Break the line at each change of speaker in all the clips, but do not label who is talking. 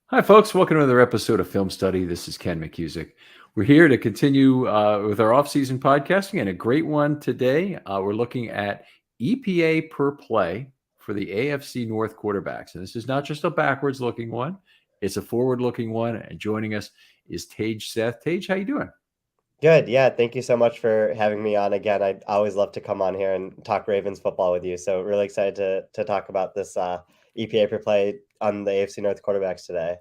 Hi, folks. Welcome to another episode of Film Study. This is Ken McCusick. We're here to continue with our off-season podcasting, and a great one today. We're looking at EPA per play for the AFC North quarterbacks. And this is not just a backwards-looking one; it's a forward-looking one. And joining us is Tage Seth. Tage, how you doing?
Good. Yeah. Thank you so much for having me on again. I always love to come on here and talk Ravens football with you. So really excited to talk about this EPA per play on the AFC North quarterbacks today.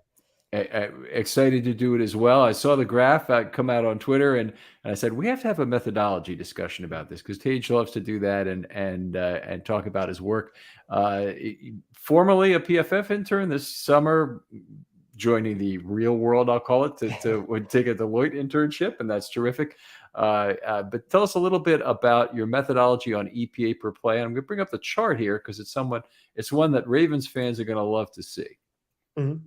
Excited to do it as well. I saw the graph come out on Twitter, and I said we have to have a methodology discussion about this because Tage loves to do that and talk about his work. Formerly a PFF intern this summer, joining the real world, I'll call it, to take a Deloitte internship, and that's terrific. But tell us a little bit about your methodology on EPA per play. And I'm going to bring up the chart here because it's one that Ravens fans are going to love to see.
Mhm.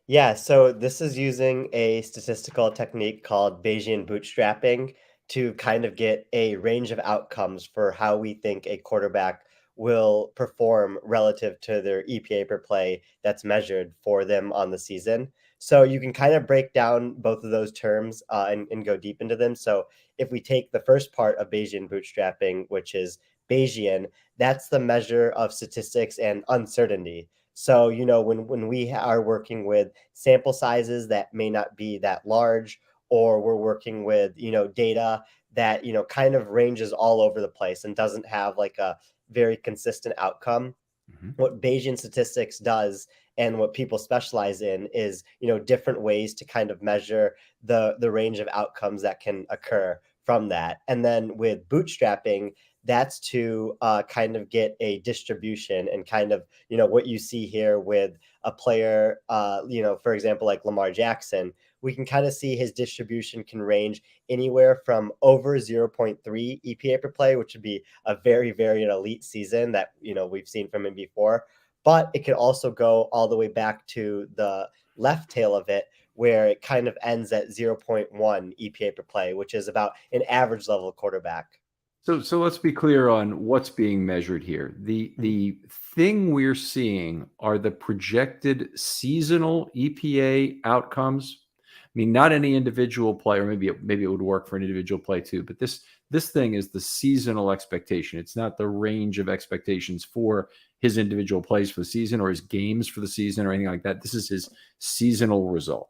Yeah, so this is using a statistical technique called Bayesian bootstrapping to kind of get a range of outcomes for how we think a quarterback will perform relative to their EPA per play that's measured for them on the season. So you can kind of break down both of those terms and go deep into them. So if we take the first part of Bayesian bootstrapping, which is Bayesian, that's the measure of statistics and uncertainty. So, when we are working with sample sizes that may not be that large, or we're working with, data that, kind of ranges all over the place and doesn't have like a very consistent outcome,
Mhm.
what Bayesian statistics does and what people specialize in is, different ways to kind of measure the range of outcomes that can occur from that. And then with bootstrapping, that's to kind of get a distribution and kind of, what you see here with a player, for example, like Lamar Jackson, we can kind of see his distribution can range anywhere from over zero point 0.3 EPA per play, which would be a very, very elite season that, we've seen from him before. But it could also go all the way back to the left tail of it, where it kind of ends at zero point 0.1 EPA per play, which is about an average level quarterback.
So let's be clear on what's being measured here.
Mhm.
The thing we're seeing are the projected seasonal EPA outcomes. I mean, not any individual play, or maybe it would work for an individual play too. But this thing is the seasonal expectation. It's not the range of expectations for his individual plays for the season or his games for the season or anything like that. This is his seasonal result.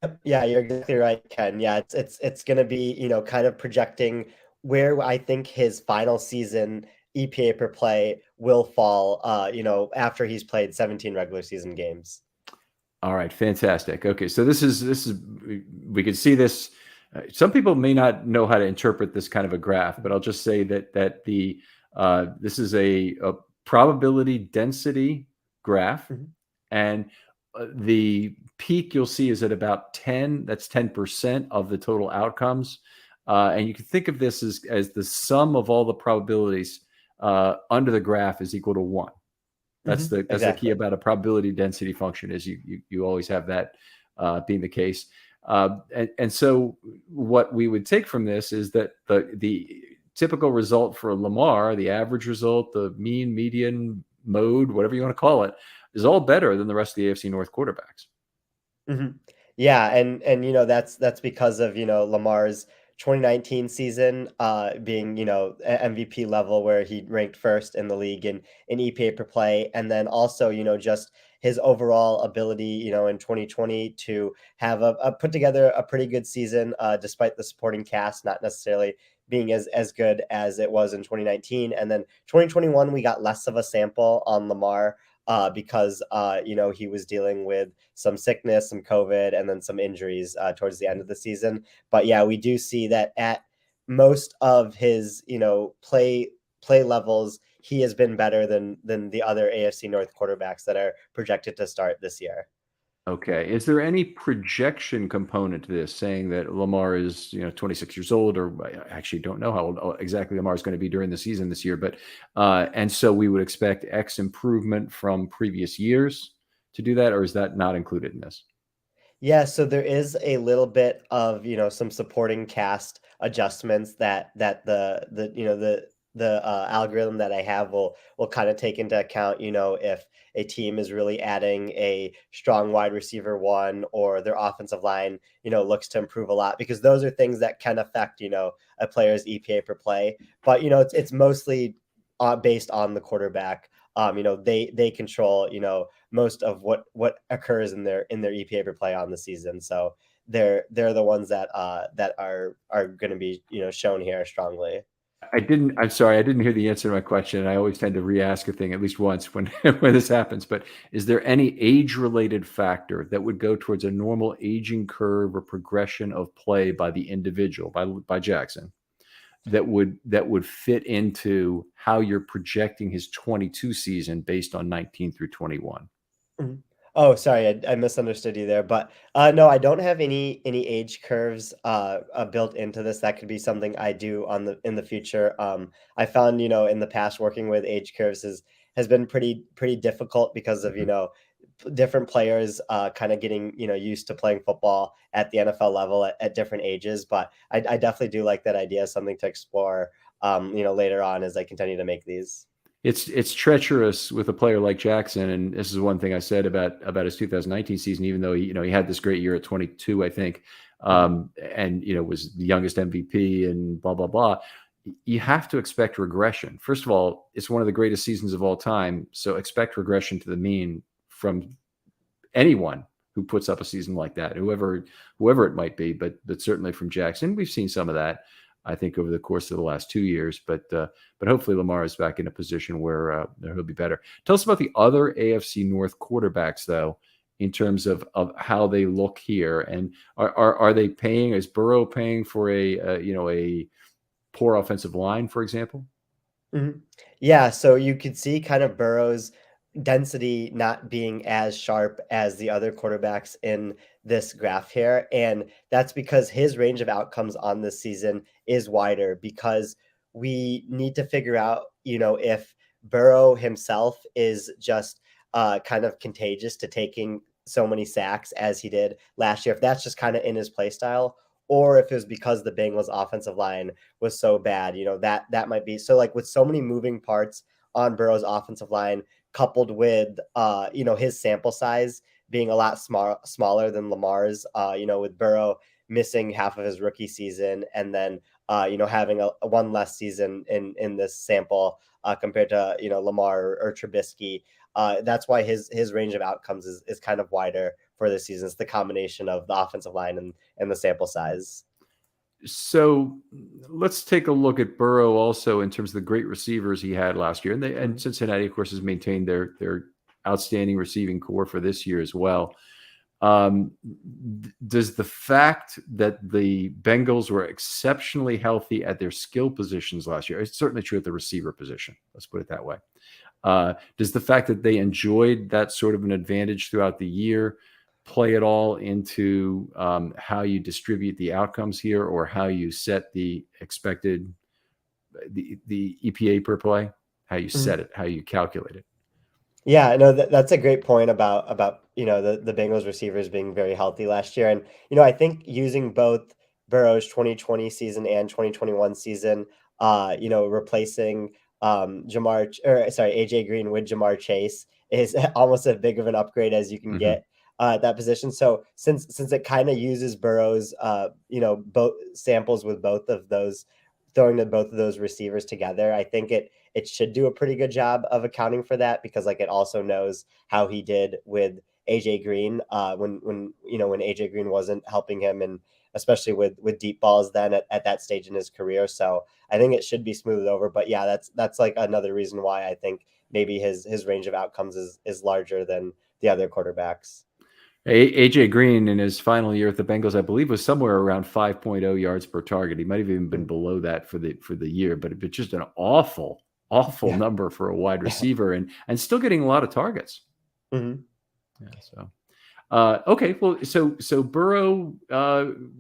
Yep. Yeah, you're exactly right, Ken. Yeah, it's gonna be, kind of projecting where I think his final season EPA per play will fall, after he's played 17 regular season games.
All right, fantastic. Okay, so this is we can see this. Some people may not know how to interpret this kind of a graph, but I'll just say that the this is a probability density graph,
Mhm.
and the peak you'll see is at about 10. That's 10% of the total outcomes, and you can think of this as the sum of all the probabilities under the graph is equal to 1. That's the key
Exactly.
about a probability density function is you always have that being the case. And so what we would take from this is that the typical result for Lamar, the average result, the mean, median, mode, whatever you want to call it, is all better than the rest of the AFC North quarterbacks.
Mhm. Yeah, and that's because of, Lamar's 2019 season being, MVP level where he ranked first in the league in EPA per play, and then also, just his overall ability, in 2020 to have a put together a pretty good season despite the supporting cast not necessarily being as good as it was in 2019. And then 2021 we got less of a sample on Lamar because he was dealing with some sickness, some COVID, and then some injuries towards the end of the season. But yeah, we do see that at most of his play levels, he has been better than the other AFC North quarterbacks that are projected to start this year.
Okay. Is there any projection component to this saying that Lamar is, 26 years old, or I actually don't know how old exactly Lamar is going to be during the season this year, but and so we would expect X improvement from previous years to do that, or is that not included in this?
Yeah, so there is a little bit of, some supporting cast adjustments that the the algorithm that I have will kind of take into account, if a team is really adding a strong wide receiver one, or their offensive line, looks to improve a lot, because those are things that can affect, a player's EPA per play. But it's mostly based on the quarterback. They control, most of what occurs in their EPA per play on the season. So they're the ones that are going to be, shown here strongly.
I'm sorry, I didn't hear the answer to my question. I always tend to re-ask a thing at least once when when this happens. But is there any age-related factor that would go towards a normal aging curve or progression of play by the individual, by Jackson, that would fit into how you're projecting his 22 season based on 19 through 21?
Mhm. Oh, sorry, I misunderstood you there, but, no, I don't have any age curves, built into this. That could be something I do in the future. I found, in the past, working with age curves has been pretty difficult because of,
Mhm.
different players, kinda getting, used to playing football at the NFL level at different ages. But I definitely do like that idea, something to explore, later on as I continue to make these.
It's treacherous with a player like Jackson, and this is one thing I said about his 2019 season. Even though he had this great year at 22, I think,
Mhm,
and was the youngest MVP and blah blah blah. You have to expect regression. First of all, it's one of the greatest seasons of all time, so expect regression to the mean from anyone who puts up a season like that, whoever it might be, but certainly from Jackson, we've seen some of that, I think, over the course of the last 2 years. But hopefully Lamar is back in a position where he'll be better. Tell us about the other AFC North quarterbacks, though, in terms of how they look here, and are they paying? Is Burrow paying for a poor offensive line, for example?
mhm. Yeah, so you could see kind of Burrow's density not being as sharp as the other quarterbacks in this graph here, and that's because his range of outcomes on this season is wider, because we need to figure out, if Burrow himself is just, kind of contagious to taking so many sacks as he did last year, if that's just kinda in his play style, or if it was because the Bengals offensive line was so bad, that might be so, like, with so many moving parts on Burrow's offensive line, coupled with his sample size being a lot smaller than Lamar's, with Burrow missing half of his rookie season, and then having a one less season in this sample, compared to Lamar or Trubisky. That's why his range of outcomes is kind of wider for this season. It's the combination of the offensive line and the sample size.
So let's take a look at Burrow also in terms of the great receivers he had last year, and and
Mhm.
Cincinnati, of course, has maintained their outstanding receiving core for this year as well. Does the fact that the Bengals were exceptionally healthy at their skill positions last year, it's certainly true at the receiver position, let's put it that way. Does the fact that they enjoyed that sort of an advantage throughout the year play at all into how you distribute the outcomes here, or how you set the expected the EPA per play, how you set
Mhm.
it, how you calculate it?
Yeah, no, that's a great point about the Bengals receivers being very healthy last year. And I think using both Burrow's 2020 season and 2021 season, replacing AJ Green with Jamar Chase is almost as big of an upgrade as you can
Hmm.
get at that position. So since it kind of uses Burrow's both samples with both of those, throwing to both of those receivers together, I think it should do a pretty good job of accounting for that, because like it also knows how he did with AJ Green, when AJ Green wasn't helping him, and especially with deep balls then at that stage in his career. So I think it should be smoothed over. But yeah, that's like another reason why I think maybe his range of outcomes is larger than the other quarterbacks.
AJ Green in his final year at the Bengals, I believe, was somewhere around 5.0 yards per target. He might have even been
Mm.
below that for the year, but just an awful
Yeah.
number for a wide receiver, and still getting a lot of targets.
Mhm.
Yeah. So okay, well, so Burrow,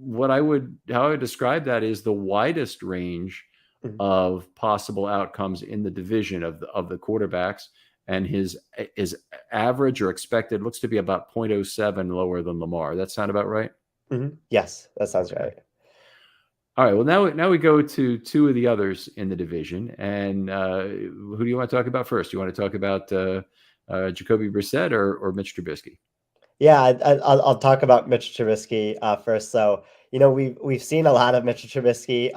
what I would how I would describe that is the widest range
Mhm.
of possible outcomes in the division of the quarterbacks, and his average or expected looks to be about 0.07 lower than Lamar. That sound about right?
Mhm. Yes, that sounds
Okay.
right.
All right. Well, now we go to two of the others in the division, and who do you want to talk about first? Do you want to talk about Jacoby Brissett or Mitch Trubisky?
Yeah, I'll talk about Mitch Trubisky first. So, we've seen a lot of Mitch Trubisky.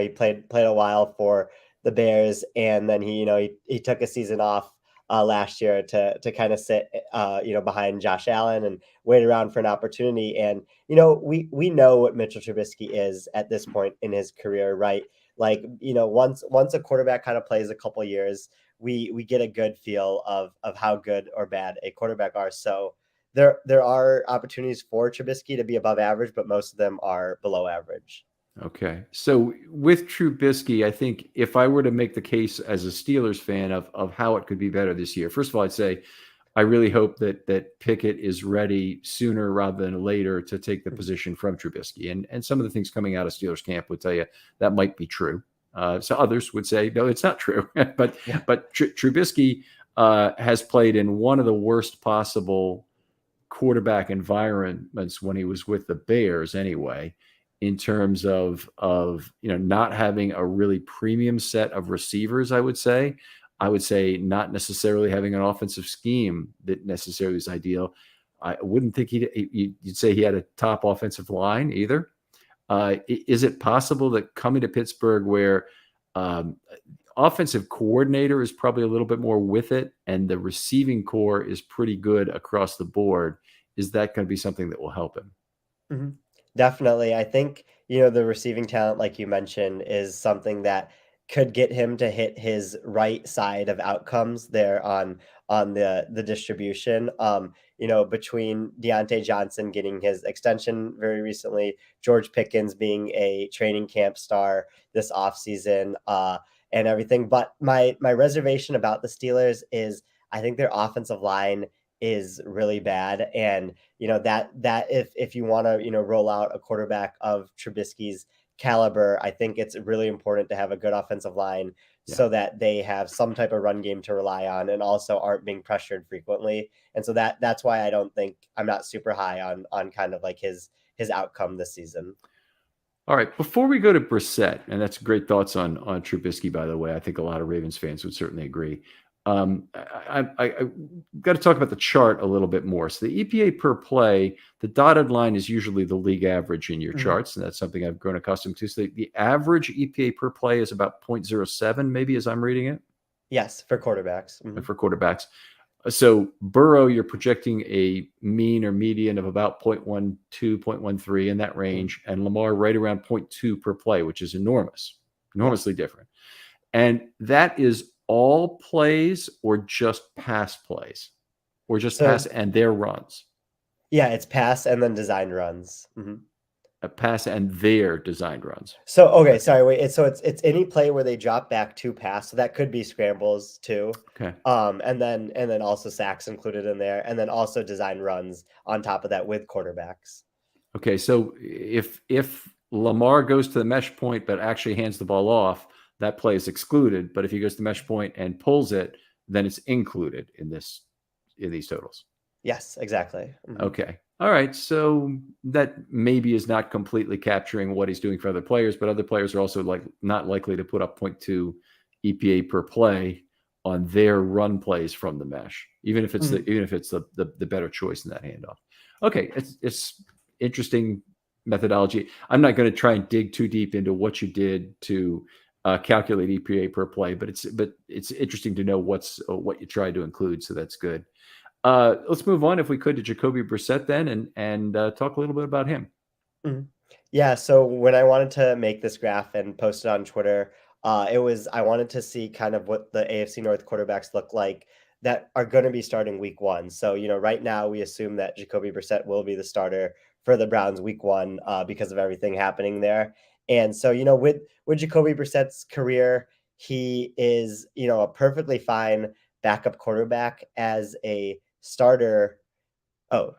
He played a while for the Bears, and then he took a season off last year to kind of sit behind Josh Allen and wait around for an opportunity. And we know what Mitchell Trubisky is at this point in his career, right? Like, once a quarterback kind of plays a couple years, we get a good feel of how good or bad a quarterback are. So there are opportunities for Trubisky to be above average, but most of them are below average.
Okay. So with Trubisky, I think if I were to make the case as a Steelers fan of how it could be better this year, first of all, I'd say I really hope that Pickett is ready sooner rather than later to take the position from Trubisky. And some of the things coming out of Steelers camp would tell you that might be true. So others would say, no, it's not true. but
Yeah.
Trubisky has played in one of the worst possible quarterback environments when he was with the Bears anyway, in terms of not having a really premium set of receivers. I would say not necessarily having an offensive scheme that necessarily is ideal. I wouldn't think you'd say he had a top offensive line either. Is it possible that coming to Pittsburgh, where offensive coordinator is probably a little bit more with it, and the receiving core is pretty good across the board, is that going to be something that will help him?
Mhm. Definitely. I think, the receiving talent, like you mentioned, is something that could get him to hit his right side of outcomes there on the distribution. Between Deontay Johnson getting his extension very recently, George Pickens being a training camp star this offseason, and everything. But my reservation about the Steelers is I think their offensive line is really bad. And that if you want to roll out a quarterback of Trubisky's caliber, I think it's really important to have a good offensive line
Yeah.
so that they have some type of run game to rely on and also aren't being pressured frequently. And so that's why I'm not super high on kind of like his outcome this season.
All right. Before we go to Brissett, and that's great thoughts on Trubisky, by the way. I think a lot of Ravens fans would certainly agree. I got to talk about the chart a little bit more. So the EPA per play, the dotted line is usually the league average in your
Mhm.
charts, and that's something I've grown accustomed to. So the average EPA per play is about 0.07, maybe, as I'm reading it,
Yes, for quarterbacks. Mhm.
for quarterbacks. So Burrow, you're projecting a mean or median of about 0.12, 0.13 in that
Mhm.
range, and Lamar right around zero point 0.2 per play, which is enormously
Yes.
different. And that is all plays or just pass plays or just pass
So
and their runs,
yeah, it's pass and then designed runs. Mhm.
a pass and their designed runs.
So, okay,
Okay.
sorry, wait, it's any play where they drop back to pass, so that could be scrambles too.
Okay.
And then also sacks included in there, and then also design runs on top of that with quarterbacks.
Okay. So if Lamar goes to the mesh point but actually hands the ball off, that play is excluded. But if he goes to the mesh point and pulls it, then it's included in these totals.
Yes, exactly. Mhm.
Okay. All right. So that maybe is not completely capturing what he's doing for other players, but other players are also not likely to put up zero point 0.2 EPA per play on their run plays from the mesh, even if it's
Mhm.
the better choice in that handoff. Okay, it's interesting methodology. I'm not going to try and dig too deep into what you did to calculate EPA per play, but it's interesting to know what you tried to include. So that's good. Let's move on, if we could, to Jacoby Brissett then, and talk a little bit about him.
Mhm. Yeah, so when I wanted to make this graph and post it on Twitter, I wanted to see kind of what the AFC North quarterbacks look like that are going to be starting week one. So, right now we assume that Jacoby Brissett will be the starter for the Browns week one because of everything happening there. And so, with Jacoby Brissett's career, he is, a perfectly fine backup quarterback as a starter. Oh,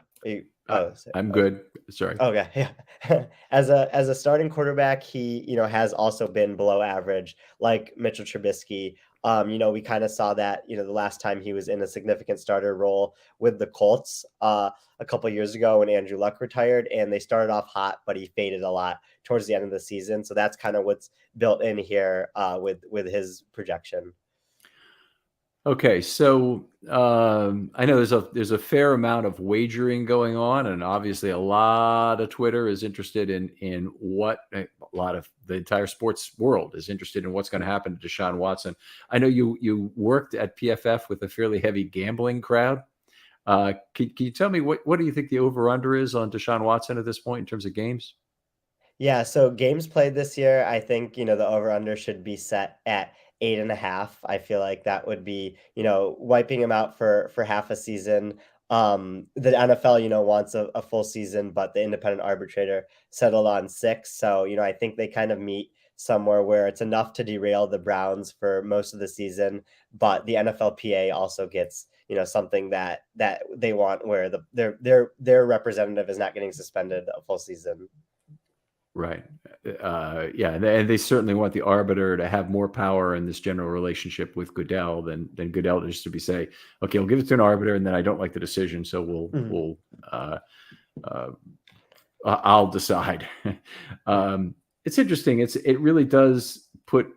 sorry.
I'm good. Sorry.
Okay, yeah. As a starting quarterback, he, has also been below average, like Mitchell Trubisky, We kind of saw that, the last time he was in a significant starter role with the Colts a couple years ago when Andrew Luck retired, and they started off hot, but he faded a lot towards the end of the season. So that's kind of what's built in here with his projection.
Okay, so I know there's a fair amount of wagering going on, and obviously a lot of Twitter is interested in what a lot of the entire sports world is interested in what's going to happen to Deshaun Watson. I know you worked at PFF with a fairly heavy gambling crowd. Can you tell me what do you think the over under is on Deshaun Watson at this point in terms of games?
Yeah, so games played this year, I think, the over-under should be set at 8.5. I feel like that would be, wiping him out for half a season. The NFL, wants a full season, but the independent arbitrator settled on 6. So, I think they kind of meet somewhere where it's enough to derail the Browns for most of the season, but the NFLPA also gets, something that they want where their representative is not getting suspended a full season.
Right. Yeah, and they certainly want the arbiter to have more power in this general relationship with Goodell than Goodell just to be say, okay, we'll give it to an arbiter, and then I don't like the decision, so
Mhm.
I'll decide. It's interesting. It really does put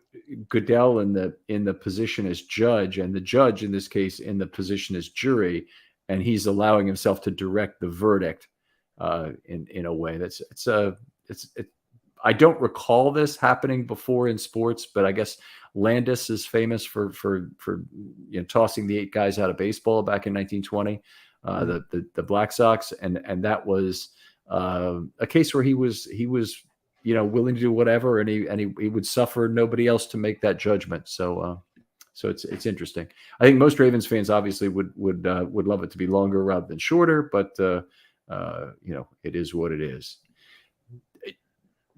Goodell in the position as judge, and the judge in this case in the position as jury, and he's allowing himself to direct the verdict in a way that's I don't recall this happening before in sports, but I guess Landis is famous for tossing the 8 guys out of baseball back in 1920,
Mhm.
the Black Sox, and that was a case where he was willing to do whatever, and he would suffer nobody else to make that judgment. So it's interesting. I think most Ravens fans obviously would love it to be longer rather than shorter, but it is what it is.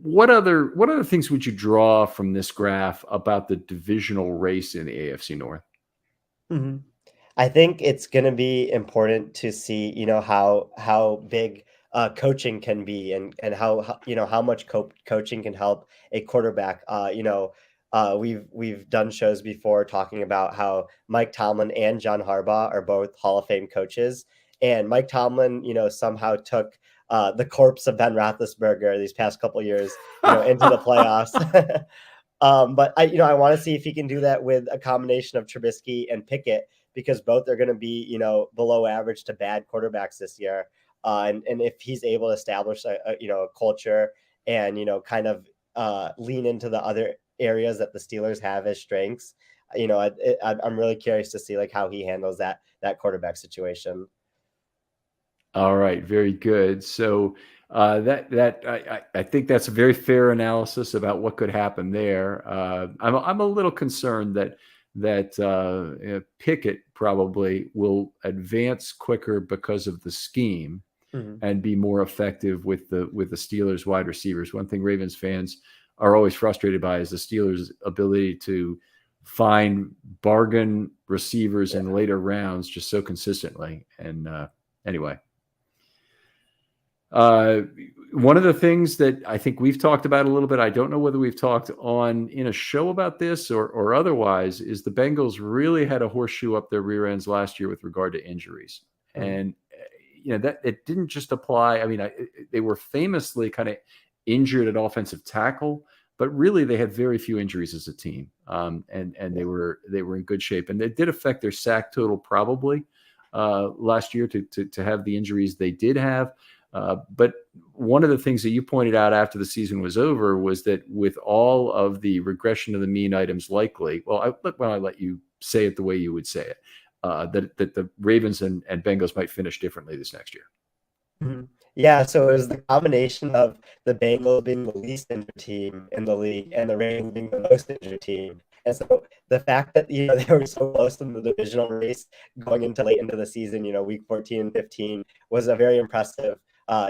What other things would you draw from this graph about the divisional race in the AFC North?
Mhm. I think it's gonna be important to see, how big, coaching can be and how much coaching can help a quarterback. We've done shows before talking about how Mike Tomlin and John Harbaugh are both Hall of Fame coaches, and Mike Tomlin, somehow took, the corpse of Ben Roethlisberger these past couple years, into the playoffs. But I want to see if he can do that with a combination of Trubisky and Pickett because both are going to be, below average to bad quarterbacks this year. And if he's able to establish a culture and, kind of lean into the other areas that the Steelers have as strengths, I'm really curious to see like how he handles that quarterback situation.
All right, very good. So I think that's a very fair analysis about what could happen there. I'm a little concerned that Pickett probably will advance quicker because of the scheme
Mhm.
and be more effective with the Steelers wide receivers. One thing Ravens fans are always frustrated by is the Steelers' ability to find bargain receivers
Yeah.
in later rounds just so consistently. And anyway. Uh, One of the things that I think we've talked about a little bit, I don't know whether we've talked on in a show about this or otherwise, is the Bengals really had a horseshoe up their rear ends last year with regard to injuries.
Mhm.
And, that it didn't just apply. I mean, they were famously kind of injured at offensive tackle, but really they had very few injuries as a team. And they were in good shape. And it did affect their sack total probably last year to have the injuries they did have. But one of the things that you pointed out after the season was over was that with all of the regression of the mean items likely, I let you say it the way you would say it, that the Ravens and Bengals might finish differently this next year.
Mhm. Yeah, so it was the combination of the Bengals being the least injured team in the league and the Ravens being the most injured team. And so the fact that, they were so close in the divisional race going into late into the season, week 14 and 15 was a very impressive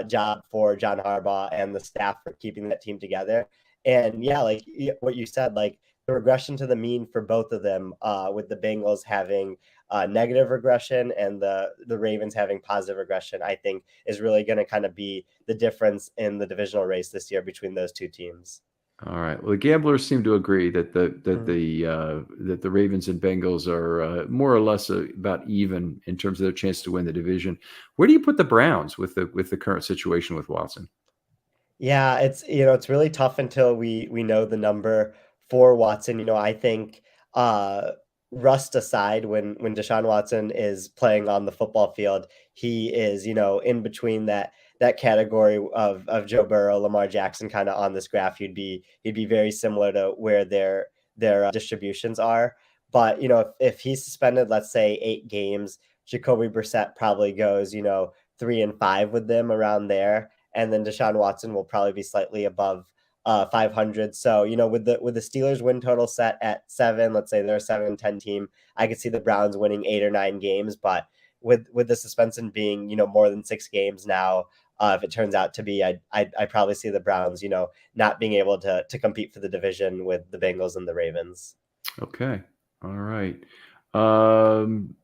job for John Harbaugh and the staff for keeping that team together. And yeah, like what you said, like the regression to the mean for both of them, with the Bengals having negative regression and the Ravens having positive regression, I think is really going to kind of be the difference in the divisional race this year between those two teams.
All right. Well, the gamblers seem to agree that
Mhm.
the Ravens and Bengals are more or less about even in terms of their chance to win the division. Where do you put the Browns with the current situation with Watson?
Yeah, it's really tough until we know the number for Watson. I think uh rust aside, when Deshaun Watson is playing on the football field, he is, in between that category of Joe Burrow, Lamar Jackson kind of on this graph. He'd be very similar to where their distributions are. But, if he's suspended, let's say 8 games, Jacoby Brissett probably goes, 3-5 with them around there, and then Deshaun Watson will probably be slightly above 500. So, with the Steelers win total set at 7, let's say they're a 7-10 team, I could see the Browns winning 8 or 9 games. But with the suspension being, more than 6 games now, if it turns out to be, I probably see the Browns, not being able to compete for the division with the Bengals and the Ravens.
Okay. All right. Um,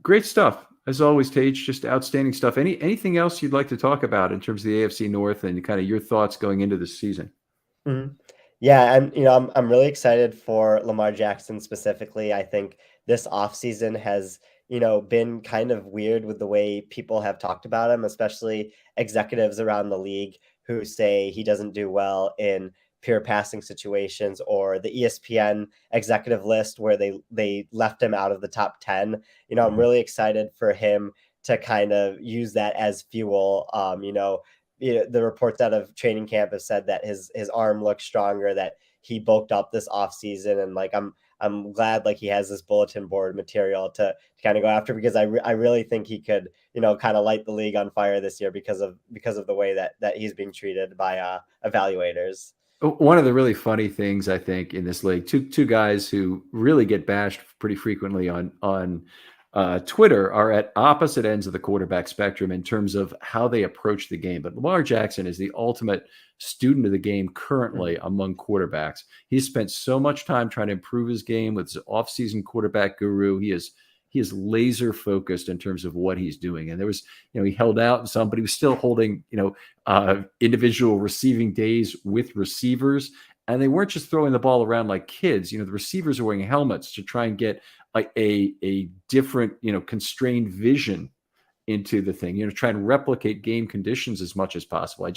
Great stuff. As always, Tage, just outstanding stuff. Anything else you'd like to talk about in terms of the AFC North and kind of your thoughts going into this season?
Mhm. Yeah, and I'm really excited for Lamar Jackson specifically. I think this offseason has, been kind of weird with the way people have talked about him, especially executives around the league who say he doesn't do well in pure passing situations, or the ESPN executive list where they left him out of the top 10. I'm
Mhm.
really excited for him to kind of use that as fuel. The reports out of training camp have said that his arm looks stronger, that he bulked up this off season, and like I'm glad like he has this bulletin board material to kind of go after, because I really think he could, kind of light the league on fire this year because of the way that he's being treated by evaluators.
One of the really funny things I think in this league, two guys who really get bashed pretty frequently on Twitter are at opposite ends of the quarterback spectrum in terms of how they approach the game. But Lamar Jackson is the ultimate student of the game currently
Mhm.
among quarterbacks. He's spent so much time trying to improve his game with his offseason quarterback guru. He is laser focused in terms of what he's doing. And there was, he held out in some, but he was still holding, individual receiving days with receivers. And they weren't just throwing the ball around like kids. The receivers are wearing helmets to try and get a different, constrained vision into the thing, try and replicate game conditions as much as possible.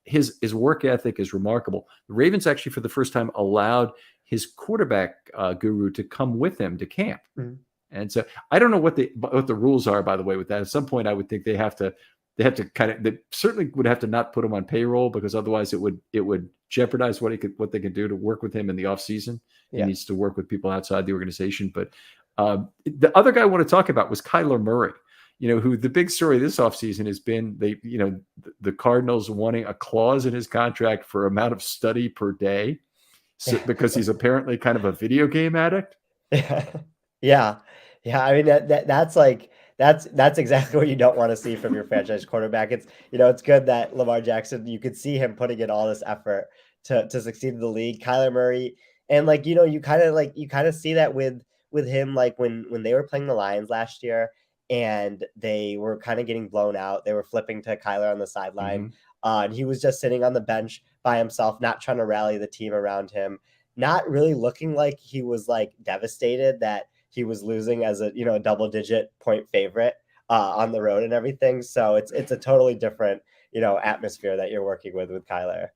His work ethic is remarkable. The Ravens actually, for the first time, allowed his quarterback guru to come with him to camp.
Mhm.
And so I don't know what the rules are, by the way, with that. At some point, I would think they have to they certainly would have to not put him on payroll, because otherwise it would jeopardize what they could do to work with him in the off season. He
Yeah.
needs to work with people outside the organization. But the other guy I want to talk about was Kyler Murray. Who the big story this offseason has been the Cardinals wanting a clause in his contract for amount of study per day, so, because he's apparently kind of a video game addict.
Yeah. Yeah. Yeah, I mean, that's exactly what you don't wanna see from your franchise quarterback. It's good that Lamar Jackson, you could see him putting in all this effort to succeed in the league. Kyler Murray, and, like, you kinda see that with him, like, when they were playing the Lions last year and they were kinda getting blown out, they were flipping to Kyler on the sideline,
Mhm.
and he was just sitting on the bench by himself, not trying to rally the team around him, not really looking like he was, like, devastated that he was losing as a double digit point favorite on the road and everything. So it's a totally different, atmosphere that you're working with Kyler.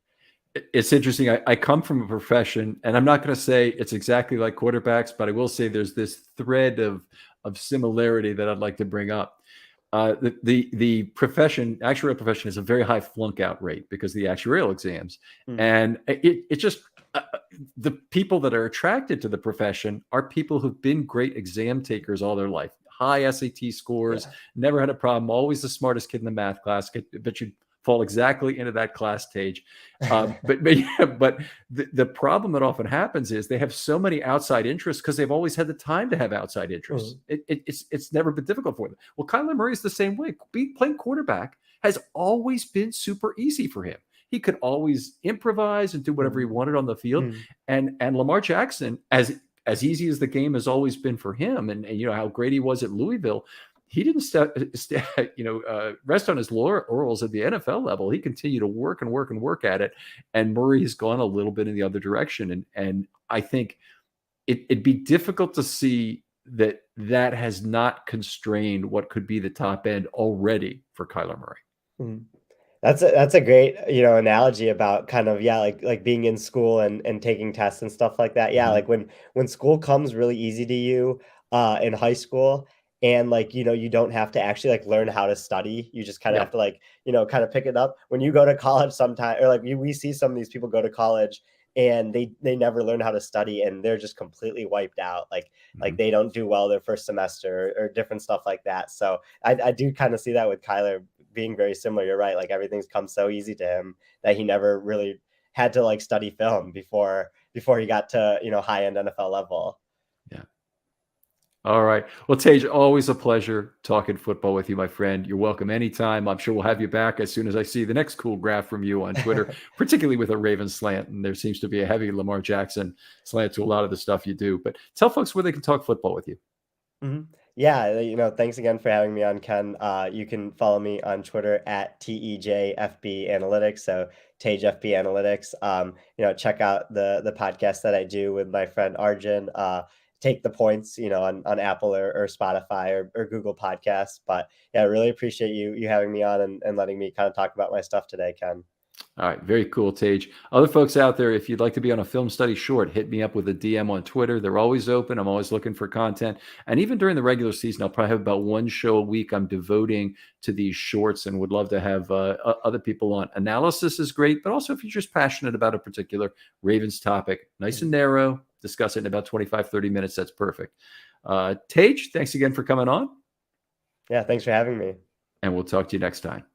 It's interesting. I come from a profession, and I'm not going to say it's exactly like quarterbacks, but I will say there's this thread of similarity that I'd like to bring up. The profession, actuarial profession, is a very high flunk out rate because of the actuarial exams,
Mm,
and it just the people that are attracted to the profession are people who've been great exam takers all their life, high SAT scores,
yeah.
never had a problem, always the smartest kid in the math class. But you fall exactly into that class stage. But the problem that often happens is they have so many outside interests because they've always had the time to have outside interests.
Mhm,
It's never been difficult for them. Well, Kyler Murray is the same way. Playing quarterback has always been super easy for him. He could always improvise and do whatever he
mhm,
wanted on the field.
mhm,
And Lamar Jackson, as easy as the game has always been for him, and how great he was at Louisville, he didn't rest on his laurels at the NFL level. He continued to work and work and work at it. And Murray has gone a little bit in the other direction. And I think it'd be difficult to see that has not constrained what could be the top end already for Kyler Murray.
Mhm. That's a great, analogy about kind of, yeah, like being in school and taking tests and stuff like that. Yeah, like
Mhm.
when school comes really easy to you in high school, and like, you don't have to actually like learn how to study. You just kind of have
Yep.
to like, kind of pick it up. When you go to college sometime, or like we see some of these people go to college and they never learn how to study, and they're just completely wiped out. Like
Mhm.
they don't do well their first semester, or different stuff like that. So I do kind of see that with Kyler being very similar. You're right. Like everything's come so easy to him that he never really had to like study film before he got to, high end NFL level.
Yeah. All right. Well, Tage, always a pleasure talking football with you, my friend. You're welcome anytime. I'm sure we'll have you back as soon as I see the next cool graph from you on Twitter, particularly with a Ravens slant. And there seems to be a heavy Lamar Jackson slant to a lot of the stuff you do. But tell folks where they can talk football with you.
Mhm. Yeah, thanks again for having me on, Ken. You can follow me on Twitter at TEJFB Analytics, so TageFB Analytics. Check out the podcast that I do with my friend Arjun. Take the points, on Apple or Spotify or Google Podcasts. But yeah, I really appreciate you having me on and letting me kind of talk about my stuff today, Ken.
All right, very cool, Tage. Other folks out there, if you'd like to be on a film study short, hit me up with a DM on Twitter. They're always open. I'm always looking for content. And even during the regular season, I'll probably have about one show a week I'm devoting to these shorts, and would love to have other people on. Analysis is great, but also if you're just passionate about a particular Ravens topic, nice and narrow, discuss it in about 25, 30 minutes. That's perfect. Tage, thanks again for coming on,
Yeah, thanks for having me.
and we'll talk to you next time.